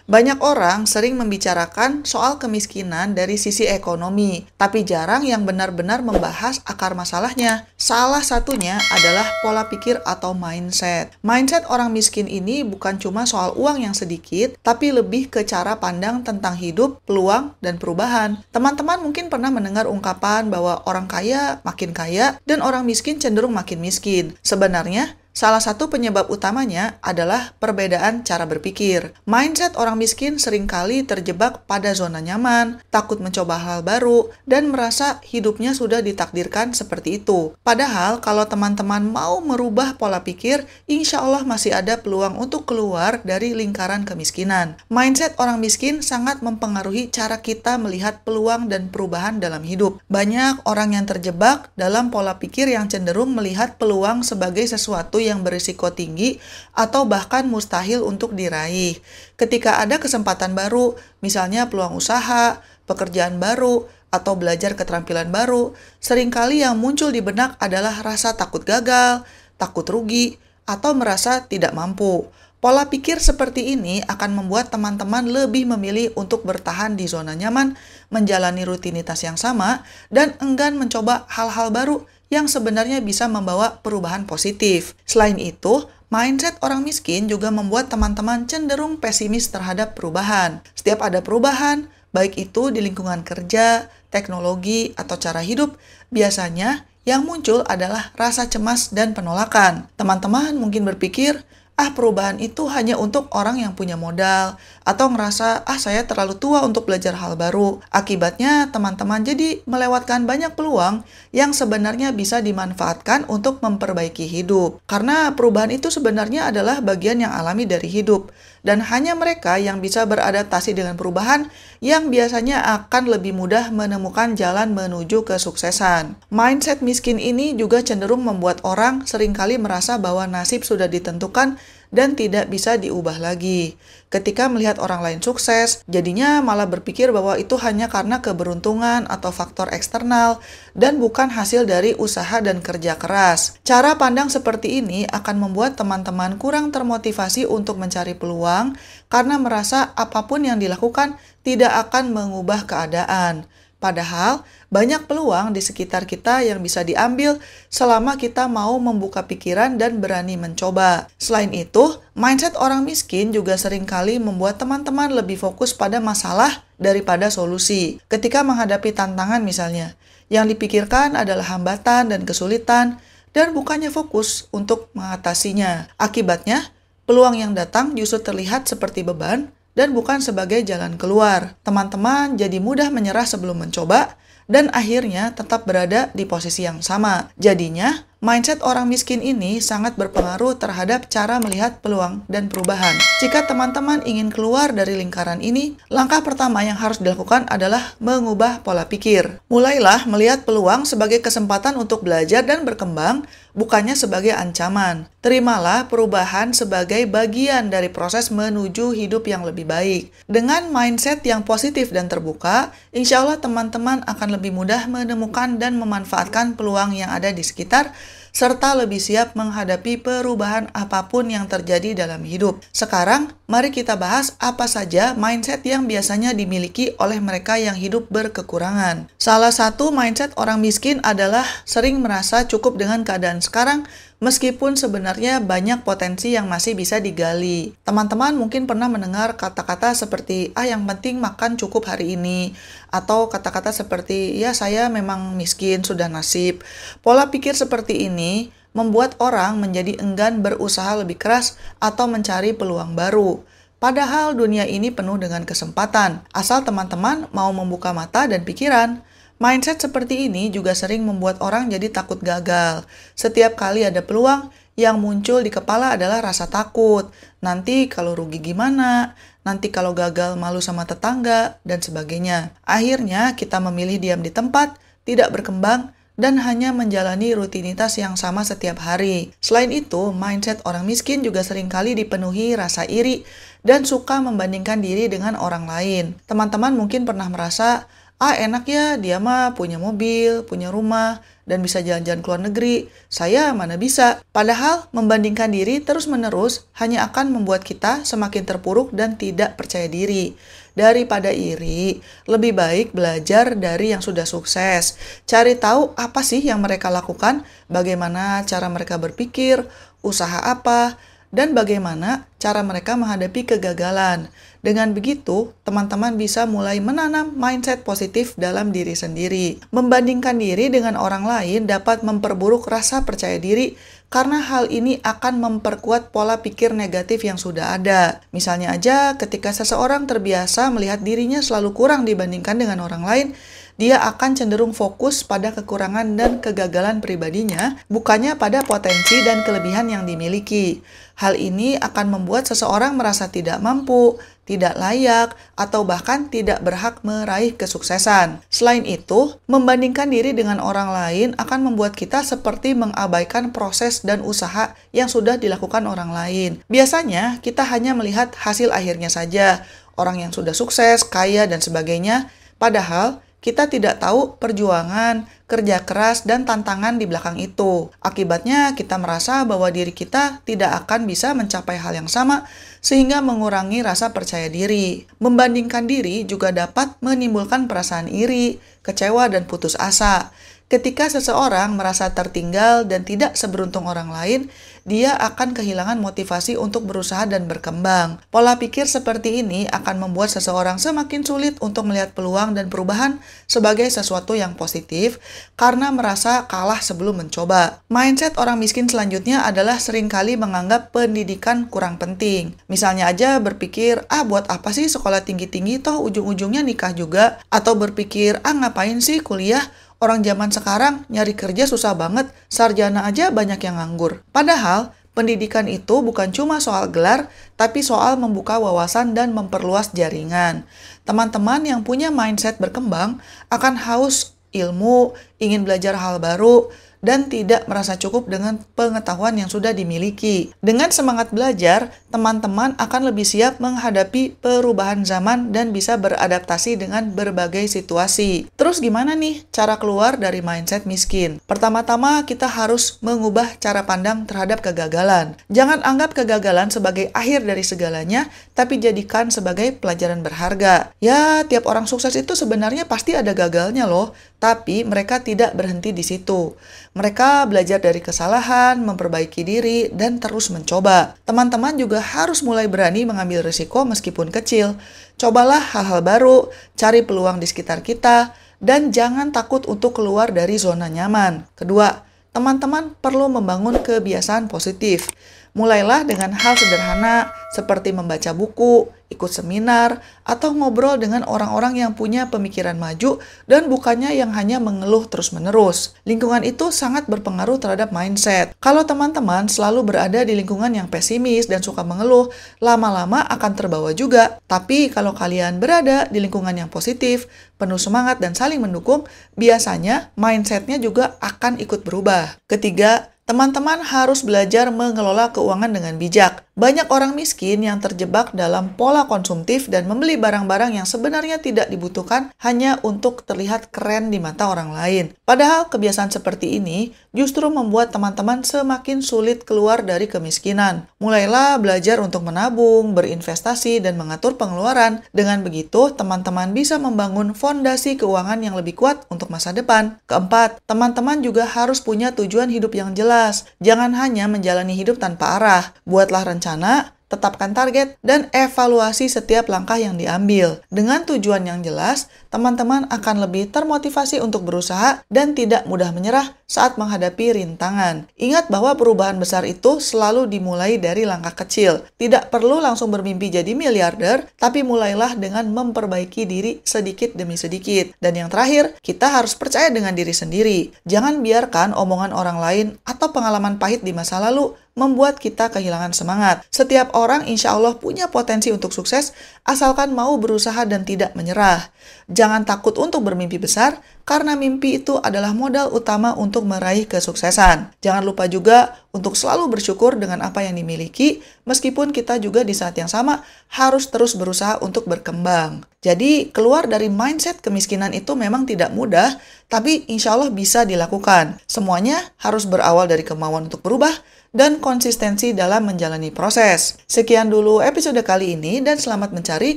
Banyak orang sering membicarakan soal kemiskinan dari sisi ekonomi, tapi jarang yang benar-benar membahas akar masalahnya. Salah satunya adalah pola pikir atau mindset. Mindset orang miskin ini bukan cuma soal uang yang sedikit, tapi lebih ke cara pandang tentang hidup, peluang, dan perubahan. Teman-teman mungkin pernah mendengar ungkapan bahwa orang kaya makin kaya dan orang miskin cenderung makin miskin. Sebenarnya, salah satu penyebab utamanya adalah perbedaan cara berpikir. Mindset orang miskin seringkali terjebak pada zona nyaman, takut mencoba hal baru, dan merasa hidupnya sudah ditakdirkan seperti itu. Padahal kalau teman-teman mau merubah pola pikir, insya Allah masih ada peluang untuk keluar dari lingkaran kemiskinan. Mindset orang miskin sangat mempengaruhi cara kita melihat peluang dan perubahan dalam hidup. Banyak orang yang terjebak dalam pola pikir yang cenderung melihat peluang sebagai sesuatu yang berisiko tinggi atau bahkan mustahil untuk diraih. Ketika ada kesempatan baru, misalnya peluang usaha, pekerjaan baru, atau belajar keterampilan baru, seringkali yang muncul di benak adalah rasa takut gagal, takut rugi, atau merasa tidak mampu. Pola pikir seperti ini akan membuat teman-teman lebih memilih untuk bertahan di zona nyaman, menjalani rutinitas yang sama, dan enggan mencoba hal-hal baru yang sebenarnya bisa membawa perubahan positif. Selain itu, mindset orang miskin juga membuat teman-teman cenderung pesimis terhadap perubahan. Setiap ada perubahan, baik itu di lingkungan kerja, teknologi, atau cara hidup, biasanya yang muncul adalah rasa cemas dan penolakan. Teman-teman mungkin berpikir, perubahan itu hanya untuk orang yang punya modal, atau ngerasa, saya terlalu tua untuk belajar hal baru. Akibatnya, teman-teman jadi melewatkan banyak peluang yang sebenarnya bisa dimanfaatkan untuk memperbaiki hidup. Karena perubahan itu sebenarnya adalah bagian yang alami dari hidup, dan hanya mereka yang bisa beradaptasi dengan perubahan yang biasanya akan lebih mudah menemukan jalan menuju kesuksesan. Mindset miskin ini juga cenderung membuat orang seringkali merasa bahwa nasib sudah ditentukan dan tidak bisa diubah lagi. Ketika melihat orang lain sukses, jadinya malah berpikir bahwa itu hanya karena keberuntungan atau faktor eksternal dan bukan hasil dari usaha dan kerja keras. Cara pandang seperti ini akan membuat teman-teman kurang termotivasi untuk mencari peluang karena merasa apapun yang dilakukan tidak akan mengubah keadaan. Padahal, banyak peluang di sekitar kita yang bisa diambil selama kita mau membuka pikiran dan berani mencoba. Selain itu, mindset orang miskin juga seringkali membuat teman-teman lebih fokus pada masalah daripada solusi. Ketika menghadapi tantangan misalnya, yang dipikirkan adalah hambatan dan kesulitan, dan bukannya fokus untuk mengatasinya. Akibatnya, peluang yang datang justru terlihat seperti beban, dan bukan sebagai jalan keluar. Teman-teman jadi mudah menyerah sebelum mencoba, dan akhirnya tetap berada di posisi yang sama. Jadinya, mindset orang miskin ini sangat berpengaruh terhadap cara melihat peluang dan perubahan. Jika teman-teman ingin keluar dari lingkaran ini, langkah pertama yang harus dilakukan adalah mengubah pola pikir. Mulailah melihat peluang sebagai kesempatan untuk belajar dan berkembang, bukannya sebagai ancaman. Terimalah perubahan sebagai bagian dari proses menuju hidup yang lebih baik. Dengan mindset yang positif dan terbuka, insya Allah teman-teman akan lebih mudah menemukan dan memanfaatkan peluang yang ada di sekitar, serta lebih siap menghadapi perubahan apapun yang terjadi dalam hidup. Sekarang, mari kita bahas apa saja mindset yang biasanya dimiliki oleh mereka yang hidup berkekurangan. Salah satu mindset orang miskin adalah sering merasa cukup dengan keadaan sekarang, meskipun sebenarnya banyak potensi yang masih bisa digali. Teman-teman mungkin pernah mendengar kata-kata seperti, yang penting makan cukup hari ini, atau kata-kata seperti, ya saya memang miskin, sudah nasib. Pola pikir seperti ini membuat orang menjadi enggan berusaha lebih keras atau mencari peluang baru. Padahal dunia ini penuh dengan kesempatan, asal teman-teman mau membuka mata dan pikiran. Mindset seperti ini juga sering membuat orang jadi takut gagal. Setiap kali ada peluang, yang muncul di kepala adalah rasa takut. Nanti kalau rugi gimana? Nanti kalau gagal malu sama tetangga, dan sebagainya. Akhirnya kita memilih diam di tempat, tidak berkembang, dan hanya menjalani rutinitas yang sama setiap hari. Selain itu, mindset orang miskin juga seringkali dipenuhi rasa iri dan suka membandingkan diri dengan orang lain. Teman-teman mungkin pernah merasa, Ah, enak ya, dia mah punya mobil, punya rumah, dan bisa jalan-jalan ke luar negeri. Saya mana bisa. Padahal membandingkan diri terus-menerus hanya akan membuat kita semakin terpuruk dan tidak percaya diri. Daripada iri, lebih baik belajar dari yang sudah sukses. Cari tahu apa sih yang mereka lakukan, bagaimana cara mereka berpikir, usaha apa, dan bagaimana cara mereka menghadapi kegagalan. Dengan begitu, teman-teman bisa mulai menanam mindset positif dalam diri sendiri. Membandingkan diri dengan orang lain dapat memperburuk rasa percaya diri karena hal ini akan memperkuat pola pikir negatif yang sudah ada. Misalnya aja, ketika seseorang terbiasa melihat dirinya selalu kurang dibandingkan dengan orang lain, dia akan cenderung fokus pada kekurangan dan kegagalan pribadinya, bukannya pada potensi dan kelebihan yang dimiliki. Hal ini akan membuat seseorang merasa tidak mampu, tidak layak, atau bahkan tidak berhak meraih kesuksesan. Selain itu, membandingkan diri dengan orang lain akan membuat kita seperti mengabaikan proses dan usaha yang sudah dilakukan orang lain. Biasanya, kita hanya melihat hasil akhirnya saja, orang yang sudah sukses, kaya, dan sebagainya, padahal kita tidak tahu perjuangan, kerja keras, dan tantangan di belakang itu. Akibatnya, kita merasa bahwa diri kita tidak akan bisa mencapai hal yang sama, sehingga mengurangi rasa percaya diri. Membandingkan diri juga dapat menimbulkan perasaan iri, kecewa, dan putus asa. Ketika seseorang merasa tertinggal dan tidak seberuntung orang lain, dia akan kehilangan motivasi untuk berusaha dan berkembang. Pola pikir seperti ini akan membuat seseorang semakin sulit untuk melihat peluang dan perubahan sebagai sesuatu yang positif karena merasa kalah sebelum mencoba. Mindset orang miskin selanjutnya adalah seringkali menganggap pendidikan kurang penting. Misalnya aja berpikir, buat apa sih sekolah tinggi-tinggi toh ujung-ujungnya nikah juga? Atau berpikir, ngapain sih kuliah? Orang zaman sekarang nyari kerja susah banget, sarjana aja banyak yang nganggur. Padahal, pendidikan itu bukan cuma soal gelar, tapi soal membuka wawasan dan memperluas jaringan. Teman-teman yang punya mindset berkembang akan haus ilmu, ingin belajar hal baru, dan tidak merasa cukup dengan pengetahuan yang sudah dimiliki. Dengan semangat belajar, teman-teman akan lebih siap menghadapi perubahan zaman dan bisa beradaptasi dengan berbagai situasi. Terus gimana nih cara keluar dari mindset miskin? Pertama-tama kita harus mengubah cara pandang terhadap kegagalan. Jangan anggap kegagalan sebagai akhir dari segalanya, tapi jadikan sebagai pelajaran berharga. Ya, tiap orang sukses itu sebenarnya pasti ada gagalnya loh, tapi mereka tidak berhenti di situ. Mereka belajar dari kesalahan, memperbaiki diri, dan terus mencoba. Teman-teman juga harus mulai berani mengambil risiko meskipun kecil. Cobalah hal-hal baru, cari peluang di sekitar kita, dan jangan takut untuk keluar dari zona nyaman. Kedua, teman-teman perlu membangun kebiasaan positif. Mulailah dengan hal sederhana seperti membaca buku, ikut seminar, atau ngobrol dengan orang-orang yang punya pemikiran maju dan bukannya yang hanya mengeluh terus-menerus. Lingkungan itu sangat berpengaruh terhadap mindset. Kalau teman-teman selalu berada di lingkungan yang pesimis dan suka mengeluh, lama-lama akan terbawa juga. Tapi kalau kalian berada di lingkungan yang positif, penuh semangat dan saling mendukung, biasanya mindsetnya juga akan ikut berubah. Ketiga, teman-teman harus belajar mengelola keuangan dengan bijak. Banyak orang miskin yang terjebak dalam pola konsumtif dan membeli barang-barang yang sebenarnya tidak dibutuhkan hanya untuk terlihat keren di mata orang lain. Padahal kebiasaan seperti ini justru membuat teman-teman semakin sulit keluar dari kemiskinan. Mulailah belajar untuk menabung, berinvestasi, dan mengatur pengeluaran. Dengan begitu, teman-teman bisa membangun fondasi keuangan yang lebih kuat untuk masa depan. Keempat, teman-teman juga harus punya tujuan hidup yang jelas. Jangan hanya menjalani hidup tanpa arah. Buatlah rencana, tetapkan target, dan evaluasi setiap langkah yang diambil. Dengan tujuan yang jelas, teman-teman akan lebih termotivasi untuk berusaha dan tidak mudah menyerah saat menghadapi rintangan. Ingat bahwa perubahan besar itu selalu dimulai dari langkah kecil. Tidak perlu langsung bermimpi jadi miliarder, tapi mulailah dengan memperbaiki diri sedikit demi sedikit. Dan yang terakhir, kita harus percaya dengan diri sendiri. Jangan biarkan omongan orang lain atau pengalaman pahit di masa lalu membuat kita kehilangan semangat. Setiap orang insya Allah punya potensi untuk sukses, asalkan mau berusaha dan tidak menyerah. Jangan takut untuk bermimpi besar, karena mimpi itu adalah modal utama untuk meraih kesuksesan. Jangan lupa juga untuk selalu bersyukur dengan apa yang dimiliki, meskipun kita juga di saat yang sama harus terus berusaha untuk berkembang. Jadi, keluar dari mindset kemiskinan itu memang tidak mudah, tapi insya Allah bisa dilakukan. Semuanya harus berawal dari kemauan untuk berubah dan konsistensi dalam menjalani proses. Sekian dulu episode kali ini dan selamat mencari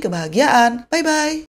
kebahagiaan. Bye-bye!